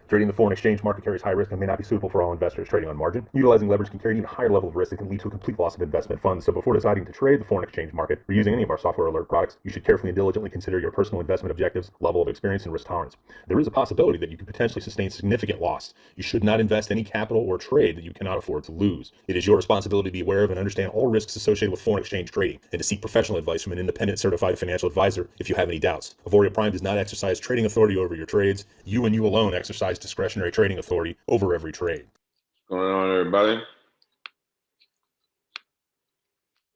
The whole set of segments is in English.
Trading the foreign exchange market carries high risk and may not be suitable for all investors. Trading on margin, utilizing leverage can carry an even higher level of risk that can lead to a complete loss of investment funds. So before deciding to trade the foreign exchange market or using any of our software alert products, you should carefully and diligently consider your personal investment objectives, level of experience, and risk tolerance. There is a possibility that you could potentially sustain significant loss. You should not invest any capital or trade that you cannot afford to lose. It is your responsibility to be aware of and understand all risks associated with foreign exchange trading and to seek professional advice from an independent certified financial advisor if you have any doubts. Auvoria Prime does not exercise trading authority over your trades. You and you alone exercise discretionary trading authority over every trade. What's going on, everybody?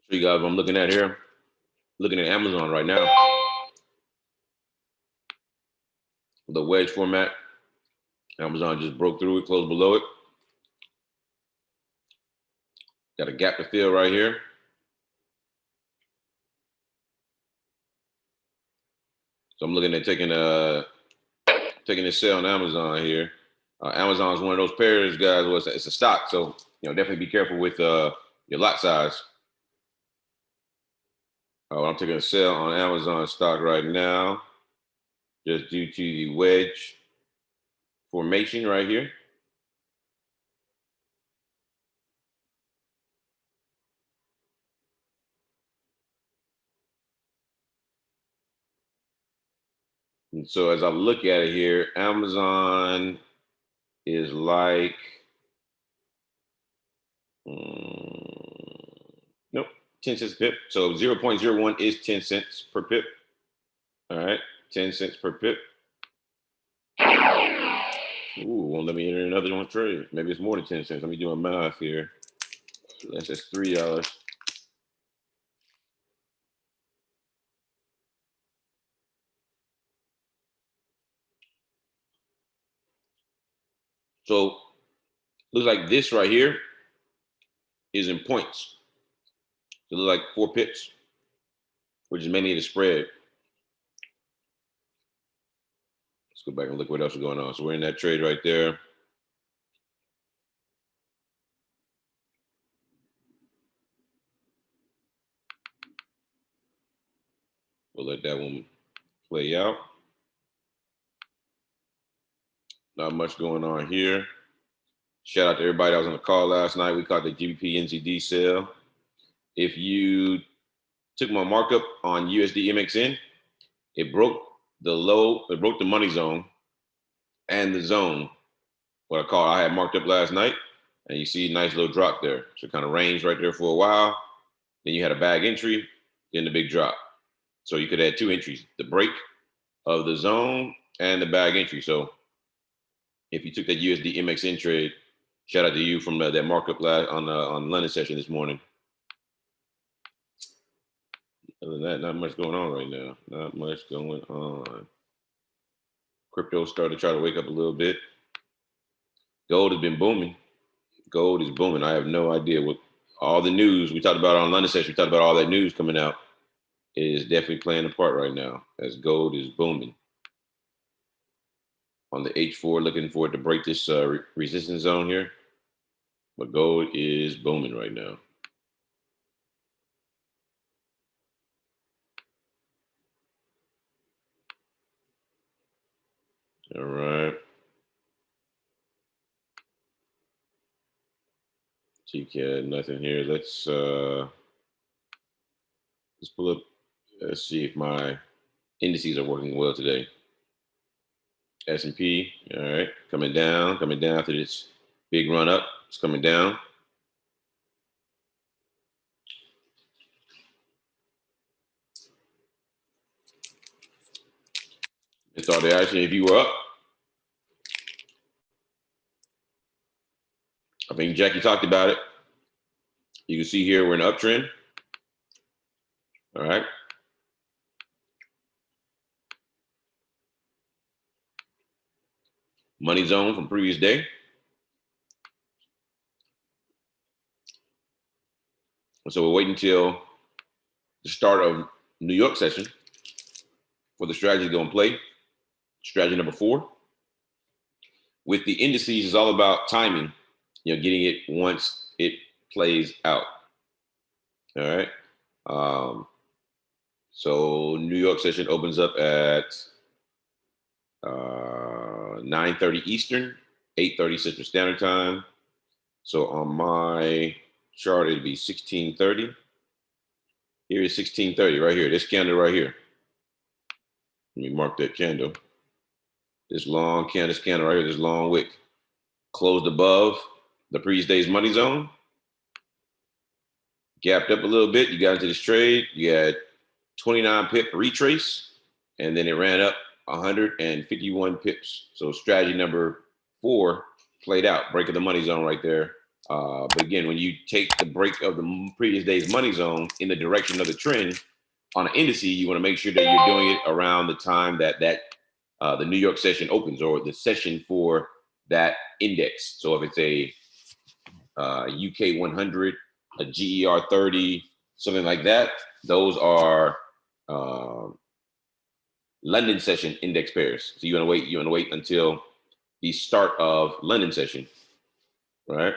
Show you guys what I'm looking at here. Looking at Amazon right now. The wedge format. Amazon just broke through it, closed below it. Got a gap to fill right here. So I'm looking at taking a sell on Amazon here. Amazon is one of those pairs, guys. Well, it's a stock, so definitely be careful with your lot size. I'm taking a sell on Amazon stock right now, just due to the wedge formation right here. And so as I look at it here, Amazon is like, nope, 10 cents a pip. So 0.01 is 10 cents per pip. All right, 10 cents per pip. Ooh, won't let me enter another one trade. Maybe it's more than 10 cents. Let me do my math here. That's $3. So looks like this right here is in points. It looks like 4 pips, which is mainly the spread. Let's go back and look what else is going on. So we're in that trade right there. We'll let that one play out. Not much going on here. Shout out to everybody that was on the call last night. We caught the GBP NZD sale. If you took my markup on USD MXN, it broke the low, it broke the money zone and the zone. What I had marked up last night, and you see a nice little drop there. So kind of ranged right there for a while. Then you had a bag entry, then the big drop. So you could add 2 entries, the break of the zone and the bag entry. So if you took that USD MXN trade, shout out to you from that markup on London session this morning. Other than that, not much going on right now. Not much going on. Crypto started to try to wake up a little bit. Gold has been booming. Gold is booming. I have no idea what all the news we talked about on London session. We talked about all that news coming out. It is definitely playing a part right now as gold is booming. On the H4, looking for it to break this resistance zone here. But gold is booming right now. All right. TCAD, nothing here. Let's pull up. Let's see if my indices are working well today. S&P, all right, coming down after this big run up. It's coming down. It's all the action. If you were up, I think Jackie talked about it. You can see here we're in an uptrend. All right. Money zone from previous day. So we're waiting until the start of New York session for the strategy to go and play. Strategy number 4. With the indices, it's all about timing. Getting it once it plays out. All right. So New York session opens up at 9:30 Eastern, 8:30 Central Standard Time. So on my chart, it'd be 16:30. Here is 16:30 right here. This candle right here. Let me mark that candle. This long candle, this candle right here, this long wick. Closed above the previous day's money zone. Gapped up a little bit. You got into this trade. You had 29 pip retrace, and then it ran up 151 pips. So strategy number 4 played out, break of the money zone right there. But again, when you take the break of the previous day's money zone in the direction of the trend on an indice, you want to make sure that you're doing it around the time that the New York session opens, or the session for that index. So if it's a UK 100, a GER 30, something like that, those are London session index pairs. So you want to wait until the start of London session, right?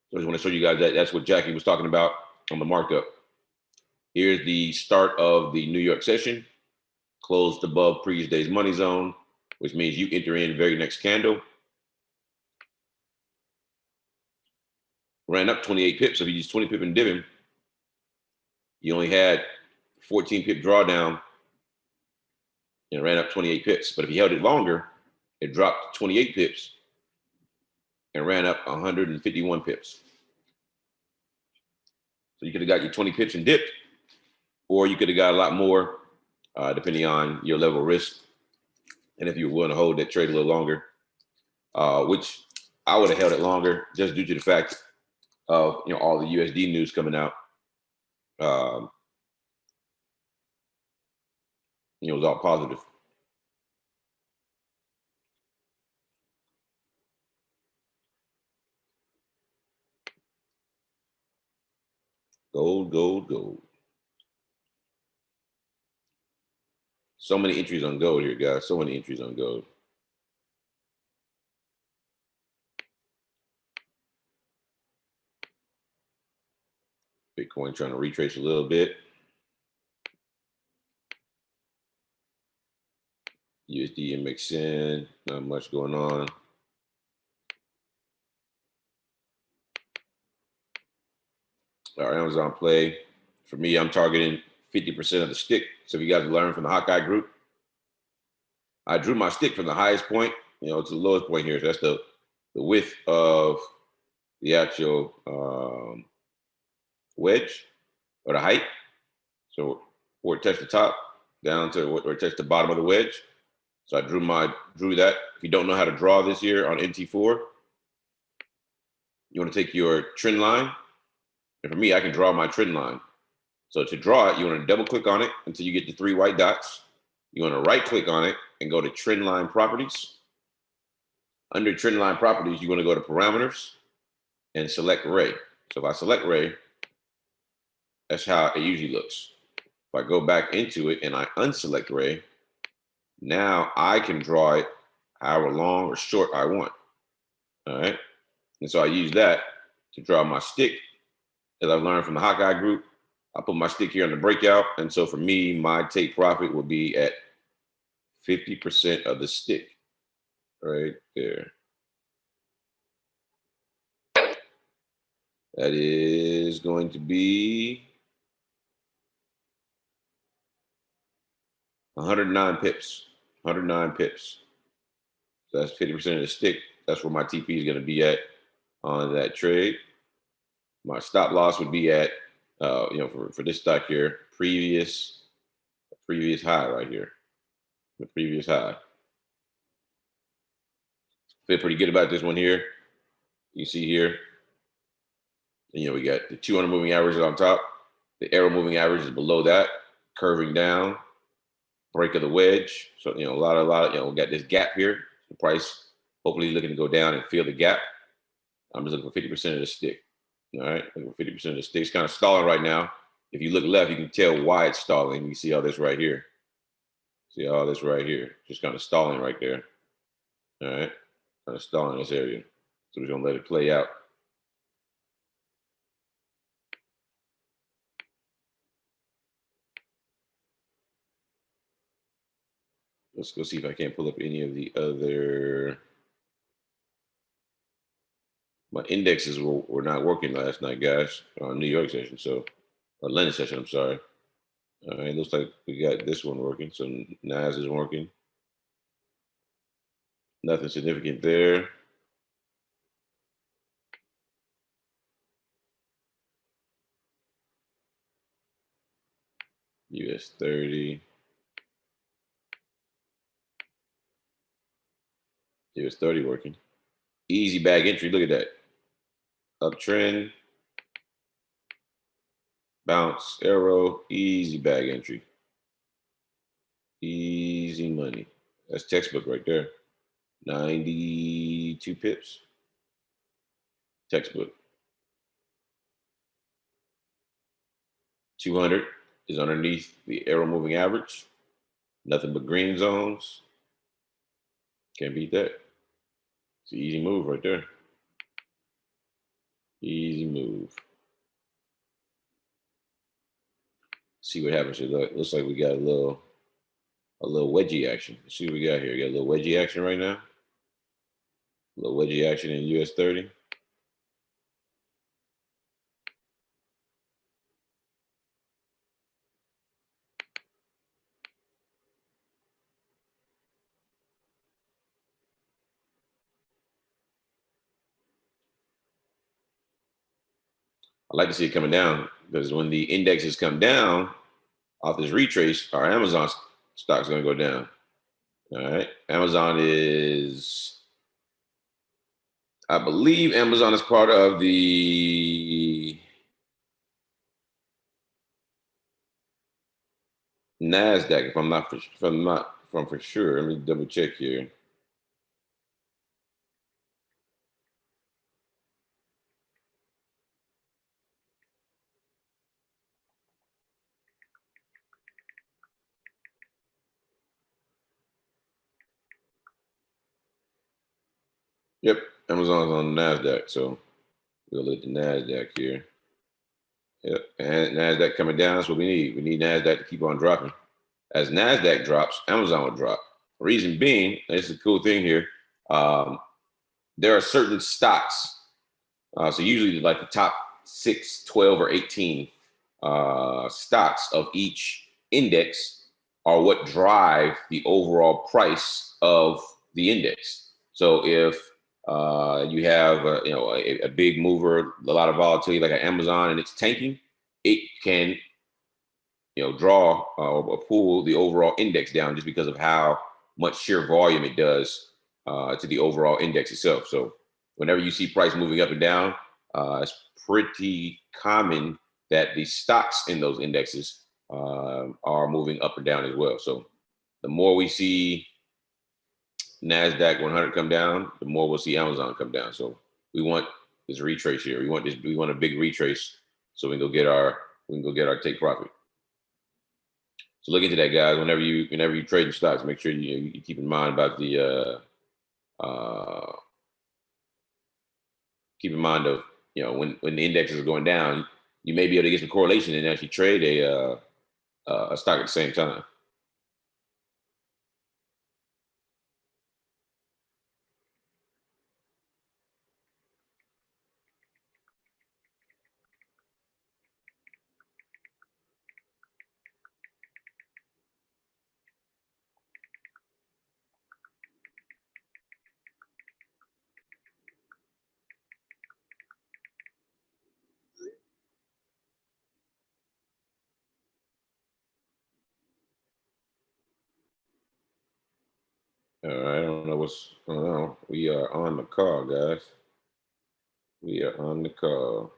So I just want to show you guys that that's what Jackie was talking about on the markup. Here's the start of the New York session, closed above previous day's money zone, which means you enter in very next candle. Ran up 28 pips. So if you use 20 pip and dividend, you only had 14 pip drawdown and ran up 28 pips. But if you held it longer, it dropped 28 pips and ran up 151 pips. So you could have got your 20 pips and dipped, or you could have got a lot more, depending on your level of risk. And if you were willing to hold that trade a little longer, which I would have held it longer just due to the fact of all the USD news coming out. It was all positive. Gold, gold, gold. So many entries on gold here, guys. So many entries on gold. Bitcoin trying to retrace a little bit. USD MXN, not much going on. Our Amazon play. For me, I'm targeting 50% of the stick. So if you guys learn from the Hawkeye group, I drew my stick from the highest point, to the lowest point here. So that's the width of the actual wedge, or the height. So where it touched the top down to where it touched the bottom of the wedge. So I drew that. If you don't know how to draw this here on NT4, you want to take your trend line. And for me, I can draw my trend line. So to draw it, you want to double click on it until you get the 3 white dots. You want to right click on it and go to trend line properties. Under trend line properties, you want to go to parameters and select ray. So if I select ray, that's how it usually looks. If I go back into it and I unselect ray, now I can draw it however long or short I want. All right. And so I use that to draw my stick. As I've learned from the Hawkeye group, I put my stick here on the breakout. And so for me, my take profit will be at 50% of the stick right there. That is going to be 109 pips. 109 pips. So that's 50% of the stick. That's where my TP is going to be at on that trade. My stop loss would be at, for this stock here, previous high right here. The previous high. Feel pretty good about this one here. You see here, we got the 200 moving averages on top. The AIRO moving average is below that, curving down. Break of the wedge. So, a lot of, we got this gap here. The price hopefully looking to go down and fill the gap. I'm just looking for 50% of the stick. All right, looking for 50% of the stick. It's kind of stalling right now. If you look left, you can tell why it's stalling. You see all this right here. See all this right here. Just kind of stalling right there. All right, kind of stalling this area. So we're gonna let it play out. Let's go see if I can't pull up any of the other. My indexes were not working last night, guys, on New York session. So, or London session, I'm sorry. All right, looks like we got this one working. So NAS is working. Nothing significant there. US 30. US 30 working. Easy bag entry. Look at that. Uptrend. Bounce. Arrow. Easy bag entry. Easy money. That's textbook right there. 92 pips. Textbook. 200 is underneath the arrow moving average. Nothing but green zones. Can't beat that. It's an easy move right there. Easy move. See what happens here. Looks like we got a little wedgie action. Let's see what we got here. We got a little wedgie action right now. A little wedgie action in US 30. I like to see it coming down because when the indexes come down off this retrace, our Amazon stock's going to go down. All right. Amazon is, I believe Amazon is part of the NASDAQ, if I'm not for sure. Let me double check here. Yep, Amazon's on NASDAQ, so we'll look at the NASDAQ here. Yep, and NASDAQ coming down, that's what we need. We need NASDAQ to keep on dropping. As NASDAQ drops, Amazon will drop. Reason being, this is a cool thing here, there are certain stocks. So usually like the top 6, 12, or 18 stocks of each index are what drive the overall price of the index. So if you have a big mover, a lot of volatility like an Amazon, and it's tanking, it can draw or pull the overall index down just because of how much sheer volume it does to the overall index itself. So whenever you see price moving up and down, it's pretty common that the stocks in those indexes are moving up and down as well. So the more we see NASDAQ 100 come down, the more we'll see Amazon come down. So we want this retrace here. We want a big retrace so we can go get our take profit. So look into that, guys. Whenever you trade in stocks, make sure you keep in mind about the keep in mind of when the indexes are going down, you may be able to get some correlation and actually trade a stock at the same time. All right, I don't know what's going on. We are on the call, guys. We are on the call.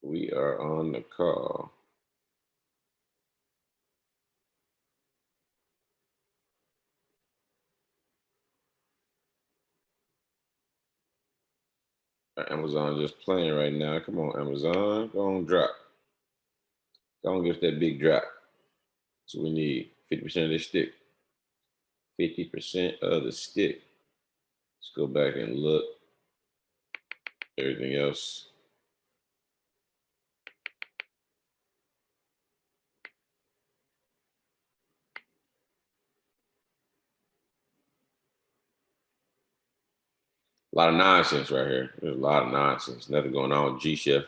We are on the call. Amazon just playing right now. Come on, Amazon. Go on, drop. Go on, give us that big drop. That's what we need. 50% of this stick. 50% of the stick. Let's go back and look. Everything else. A lot of nonsense right here. There's a lot of nonsense. Nothing going on with G-Chef.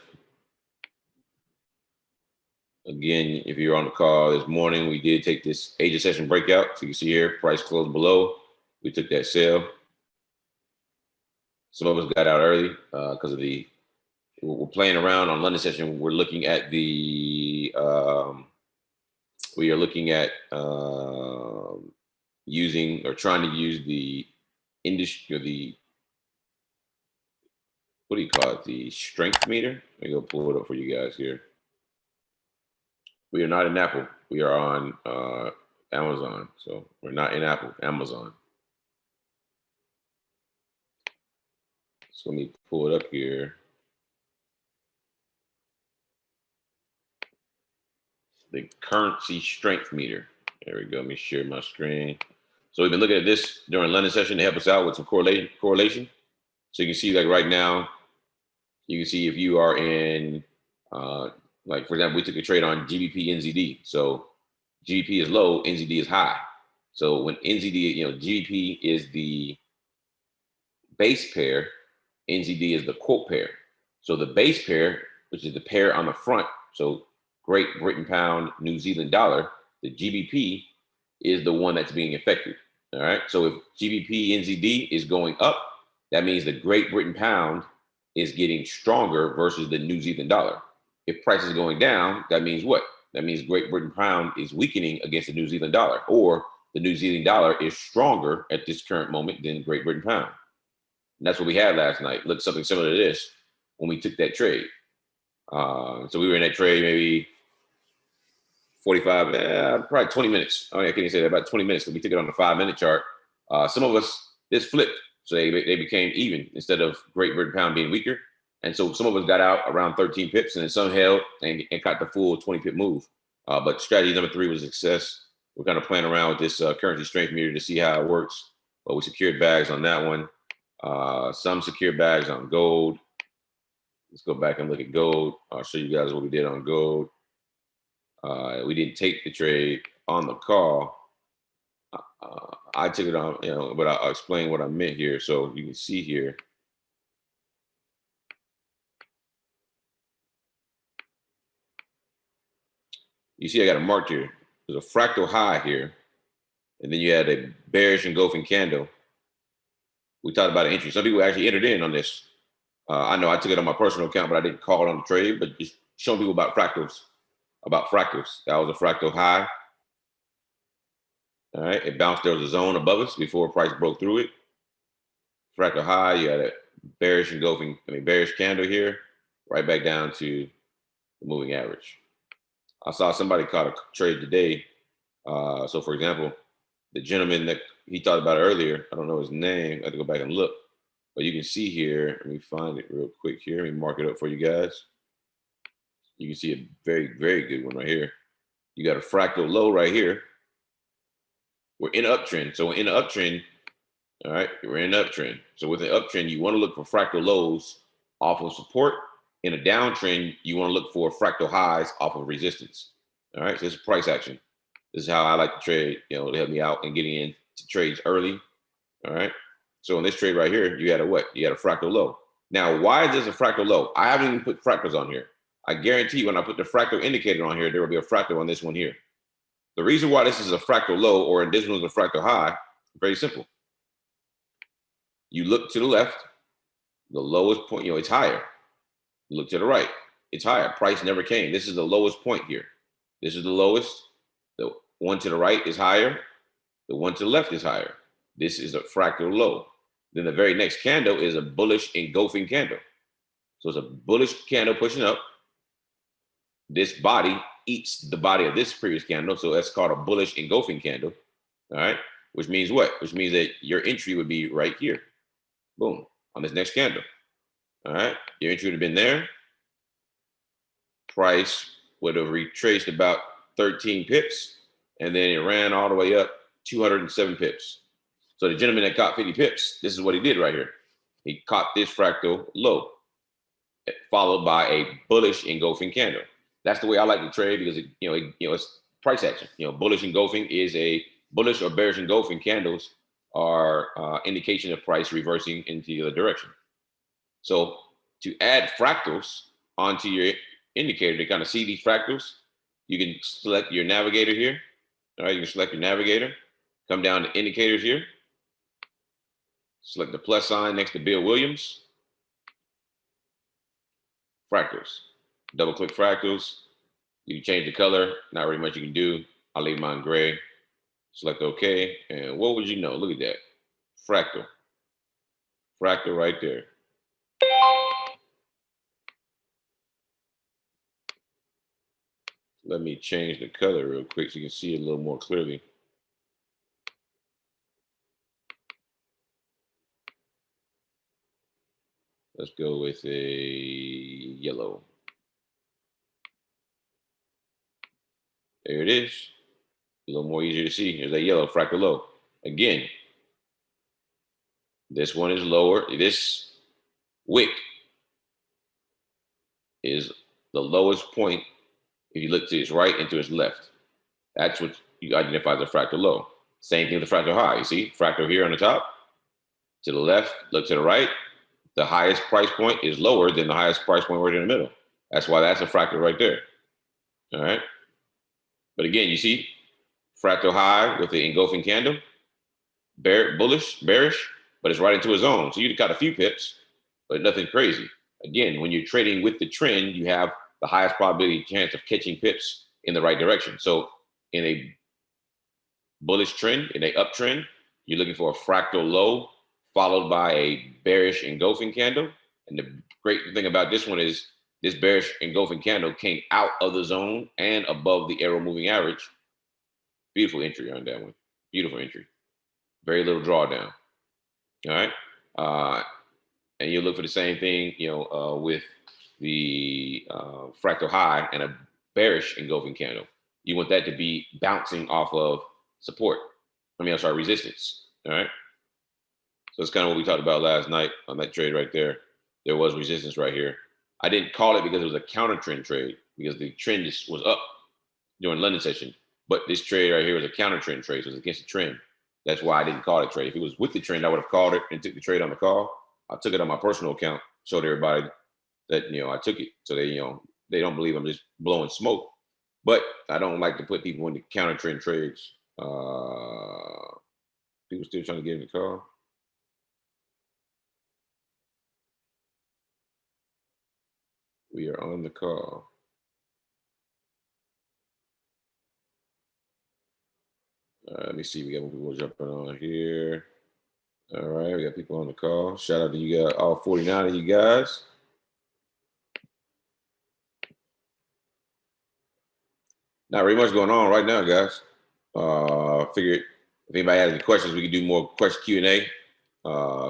Again, if you're on the call this morning, we did take this agent session breakout. So you can see here, price closed below. We took that sale. Some of us got out early because of we're playing around on London session. We're looking at we are looking at using or trying to use the industry, or what do you call it? The strength meter. Let me go pull it up for you guys here. We are not in Apple. We are on Amazon. So we're not in Apple, Amazon. So let me pull it up here. The currency strength meter. There we go. Let me share my screen. So we've been looking at this during London session to help us out with some correlation. So you can see, like right now, you can see if you are in, like for example, we took a trade on GBP NZD. So GBP is low, NZD is high. So when NZD, GBP is the base pair, NZD is the quote pair. So the base pair, which is the pair on the front, so Great Britain pound, New Zealand dollar, the GBP is the one that's being affected. All right. So if GBP NZD is going up, that means the Great Britain pound is getting stronger versus the New Zealand dollar. If price is going down, that means what? That means Great Britain pound is weakening against the New Zealand dollar, or the New Zealand dollar is stronger at this current moment than Great Britain pound. And that's what we had last night. Looked something similar to this when we took that trade. So we were in that trade maybe 45, probably 20 minutes. I can't even say that, about 20 minutes, because we took it on the 5-minute chart. Some of us, this flipped. So they became even instead of Great Britain pound being weaker. And so some of us got out around 13 pips, and then some held and got the full 20 pip move. But strategy number 3 was a success. We're kind of playing around with this currency strength meter to see how it works. But we secured bags on that one. Some secured bags on gold. Let's go back and look at gold. I'll show you guys what we did on gold. We didn't take the trade on the call. I took it on, but I'll explain what I meant here. So you can see here. You see I got a mark here. There's a fractal high here. And then you had a bearish engulfing candle. We talked about an entry. Some people actually entered in on this. I know I took it on my personal account, but I didn't call it on the trade, but just showing people about fractals. That was a fractal high. All right, it bounced. There was a zone above us before price broke through it. Fractal high, you had a bearish candle here, right back down to the moving average. I saw somebody caught a trade today. So for example, the gentleman that he talked about earlier, I don't know his name. I have to go back and look. But you can see here, let me find it real quick here. Let me mark it up for you guys. You can see a very, very good one right here. You got a fractal low right here. We're in an uptrend. So in an uptrend, all right, we're in an uptrend. So with an uptrend, you want to look for fractal lows off of support. In a downtrend, you want to look for fractal highs off of resistance. All right, so this is price action. This is how I like to trade, to help me out in getting into trades early. All right. So in this trade right here, you had a what? You had a fractal low. Now, why is this a fractal low? I haven't even put fractals on here. I guarantee you when I put the fractal indicator on here, there will be a fractal on this one here. The reason why this is a fractal low or this one is a fractal high, very simple. You look to the left, the lowest point, it's higher. You look to the right, it's higher. Price never came. This is the lowest point here. This is the lowest. The one to the right is higher. The one to the left is higher. This is a fractal low. Then the very next candle is a bullish engulfing candle. So it's a bullish candle pushing up. This body eats the body of this previous candle. So that's called a bullish engulfing candle. All right. Which means what? Which means that your entry would be right here. Boom. On this next candle. All right. Your entry would have been there. Price would have retraced about 13 pips. And then it ran all the way up 207 pips. So the gentleman that caught 50 pips, this is what he did right here. He caught this fractal low, followed by a bullish engulfing candle. That's the way I like to trade because it's price action. Bullish engulfing is a bullish or bearish engulfing candles are indication of price reversing into the other direction. So to add fractals onto your indicator to kind of see these fractals, you can select your navigator here. All right, you can select your navigator, come down to indicators here, select the plus sign next to Bill Williams, fractals. Double click fractals. You can change the color. Not very much you can do. I'll leave mine gray. Select OK. And what would you know? Look at that. Fractal. Fractal right there. Let me change the color real quick so you can see it a little more clearly. Let's go with a yellow. There it is. A little more easier to see. There's that yellow fractal low. Again, this one is lower. This wick is the lowest point if you look to its right and to its left. That's what you identify as a fractal low. Same thing with the fractal high. You see, fractal here on the top. To the left, look to the right. The highest price point is lower than the highest price point right in the middle. That's why that's a fractal right there. All right. But again, you see, fractal high with the engulfing candle, bullish, bearish, but it's right into a zone. So you got a few pips, but nothing crazy. Again, when you're trading with the trend, you have the highest probability chance of catching pips in the right direction. So in a bullish trend, in a uptrend, you're looking for a fractal low followed by a bearish engulfing candle. And the great thing about this one is this bearish engulfing candle came out of the zone and above the AIRO moving average. Beautiful entry on that one. Beautiful entry. Very little drawdown. All right. And you look for the same thing, with the fractal high and a bearish engulfing candle. You want that to be bouncing off of support. Resistance. All right. So it's kind of what we talked about last night on that trade right there. There was resistance right here. I didn't call it because it was a counter trend trade because the trend was up during London session. But this trade right here was a counter trend trade. So it's against the trend. That's why I didn't call it trade. If it was with the trend, I would have called it and took the trade on the call. I took it on my personal account, showed everybody that, I took it. So they don't believe I'm just blowing smoke. But I don't like to put people in the counter trend trades. People still trying to get in the call. We are on the call. Let me see. We got more people jumping on here. All right, we got people on the call. Shout out to you guys, all 49 of you guys. Not really much going on right now, guys. Figured if anybody has any questions, we could do more question Q&A.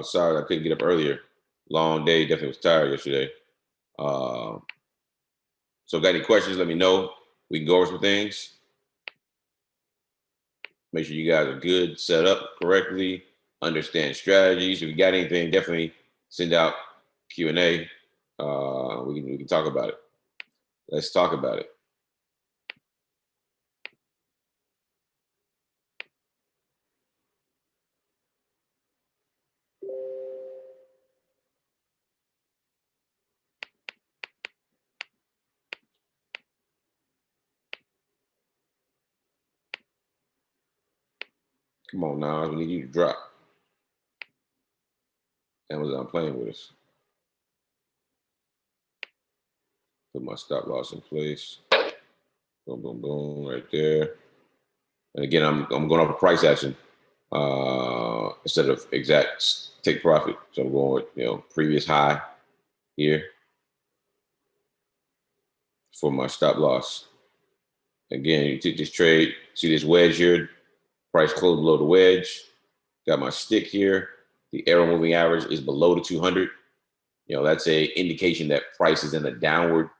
Sorry I couldn't get up earlier. Long day, definitely was tired yesterday. So got any questions, let me know. We can go over some things. Make sure you guys are good, set up correctly, understand strategies. If you got anything, definitely send out Q&A. We can talk about it. Let's talk about it. Come on now, we need you to drop. Amazon playing with us. Put my stop loss in place. Boom, boom, boom, right there. And again, I'm going off of price action instead of exact take profit. So I'm going with previous high here for my stop loss. Again, you took this trade. See this wedge here? Price closed below the wedge. Got my stick here. The AIRO moving average is below the 200. That's a indication that price is in a downward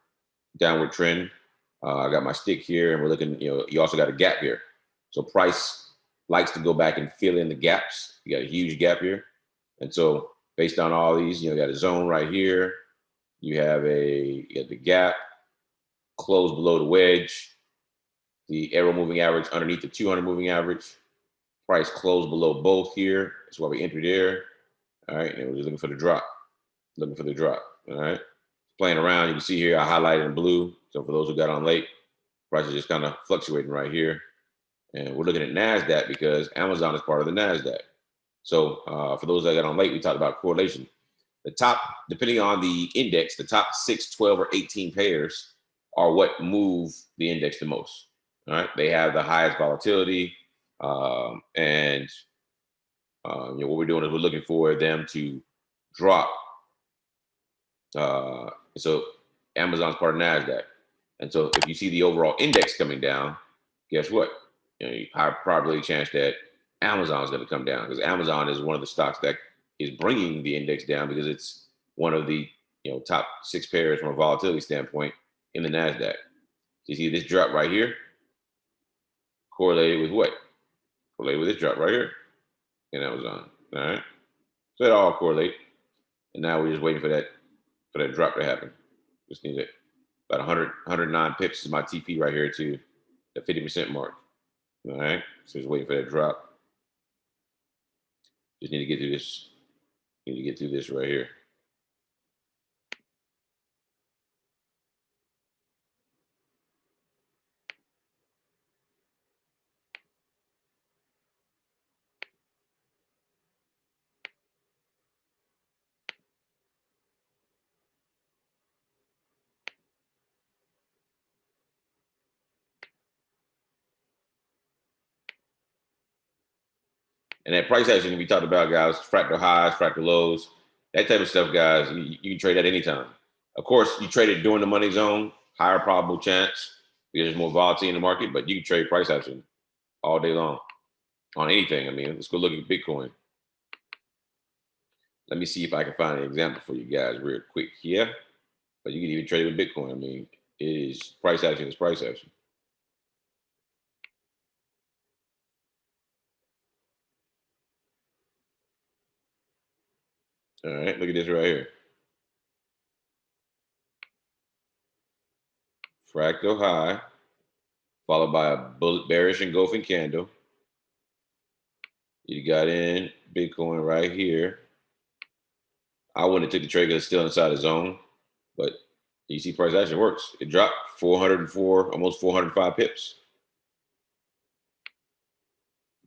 trend. I got my stick here, and we're looking. You also got a gap here. So price likes to go back and fill in the gaps You got a huge gap here. And so based on all these, you got a zone right here. You have the gap, close below the wedge, the AIRO moving average underneath the 200 moving average, price closed below both here. That's why we entered there. All right, and we're just looking for the drop. Looking for the drop. All right, playing around. You can see here I highlighted in blue. So for those who got on late, price is just kind of fluctuating right here. And we're looking at NASDAQ because Amazon is part of the NASDAQ. So for those that got on late, we talked about correlation. The top, depending on the index, the top 6, 12, or 18 pairs are what move the index the most. All right, they have the highest volatility, and what we're doing is we're looking for them to drop. So Amazon's part of NASDAQ, and so if you see the overall index coming down, guess what? High probability chance that Amazon is going to come down because Amazon is one of the stocks that is bringing the index down because it's one of the top 6 pairs from a volatility standpoint in the NASDAQ. So you see this drop right here correlated with what? Correlated with this drop right here in Amazon. All right. So it all correlate. And now we're just waiting for that drop to happen. Just need it. About 109 pips is my TP right here to the 50% mark. All right. So just waiting for that drop. Just need to get through this. Need to get through this right here. And that price action we talked about, guys, fractal highs, fractal lows, that type of stuff, guys, you can trade that anytime. Of course, you trade it during the money zone, higher probable chance because there's more volatility in the market, but you can trade price action all day long on anything. I mean, let's go look at Bitcoin. Let me see if I can find an example for you guys real quick here. But you can even trade with Bitcoin. I mean, it is price action is price action. All right, look at this right here. Fractal high, followed by a bullet bearish engulfing candle. You got in Bitcoin right here. I wouldn't have took the trade because it's still inside the zone, but you see price action works. It dropped 404, almost 405 pips.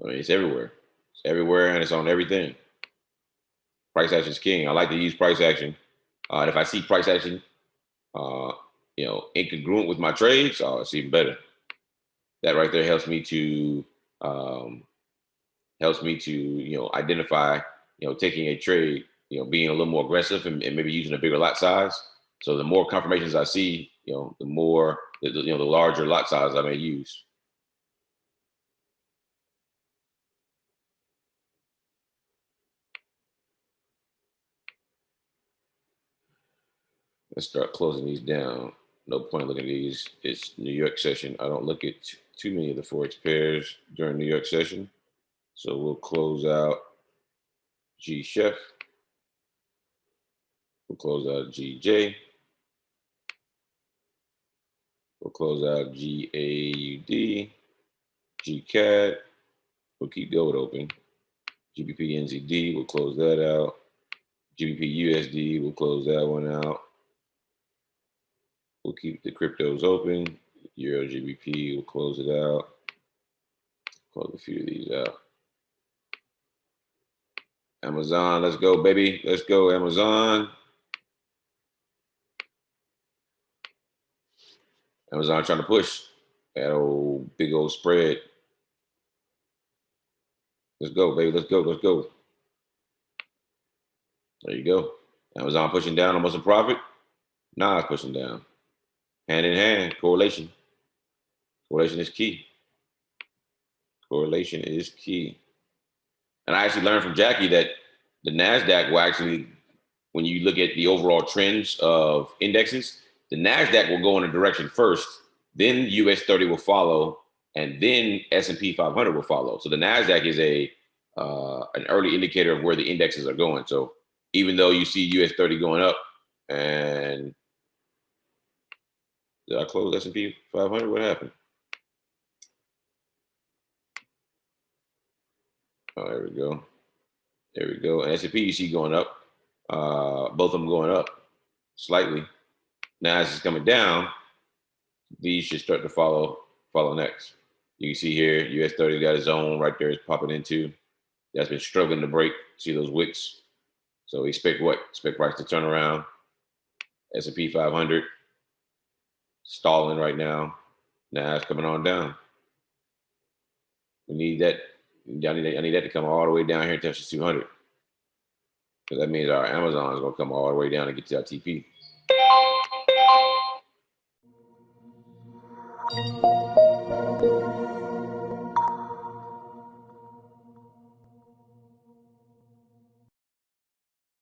I mean, it's everywhere. It's everywhere and it's on everything. Price action is king. I like to use price action. If I see price action, incongruent with my trades, it's even better. That right there helps me to identify, taking a trade, being a little more aggressive and maybe using a bigger lot size. So the more confirmations I see, the more, the larger lot size I may use. Let's start closing these down. No point looking at these. It's New York session. I don't look at too many of the Forex pairs during New York session. So we'll close out G Chef. We'll close out GJ. We'll close out GAUD, GCAD. We'll keep gold open. GBP NZD, we'll close that out. GBP USD, we'll close that one out. We'll keep the cryptos open. Euro GBP, we'll close it out. Close a few of these out. Amazon, let's go, baby. Let's go, Amazon. Amazon trying to push that old big old spread. Let's go, baby. Let's go. Let's go. There you go. Amazon pushing down almost a profit. Nah, it's pushing down. Hand in hand, correlation. Correlation is key. Correlation is key. And I actually learned from Jackie that the NASDAQ will actually, when you look at the overall trends of indexes, the NASDAQ will go in a direction first, then US 30 will follow, and then S&P 500 will follow. So the NASDAQ is a an early indicator of where the indexes are going. So even though you see US 30 going up, and did I close S&P 500? What happened? Oh, there we go. There we go. And S&P you see going up. Both of them going up slightly. Now as it's coming down, these should start to follow next. You can see here, US 30 got a zone right there, it's popping into. That's been struggling to break. See those wicks? So expect what? Expect price to turn around. S&P 500 stalling right now. Now it's coming on down. We need that. I need that to come all the way down here and touch the 200. Because that means our Amazon is going to come all the way down and get to our TP.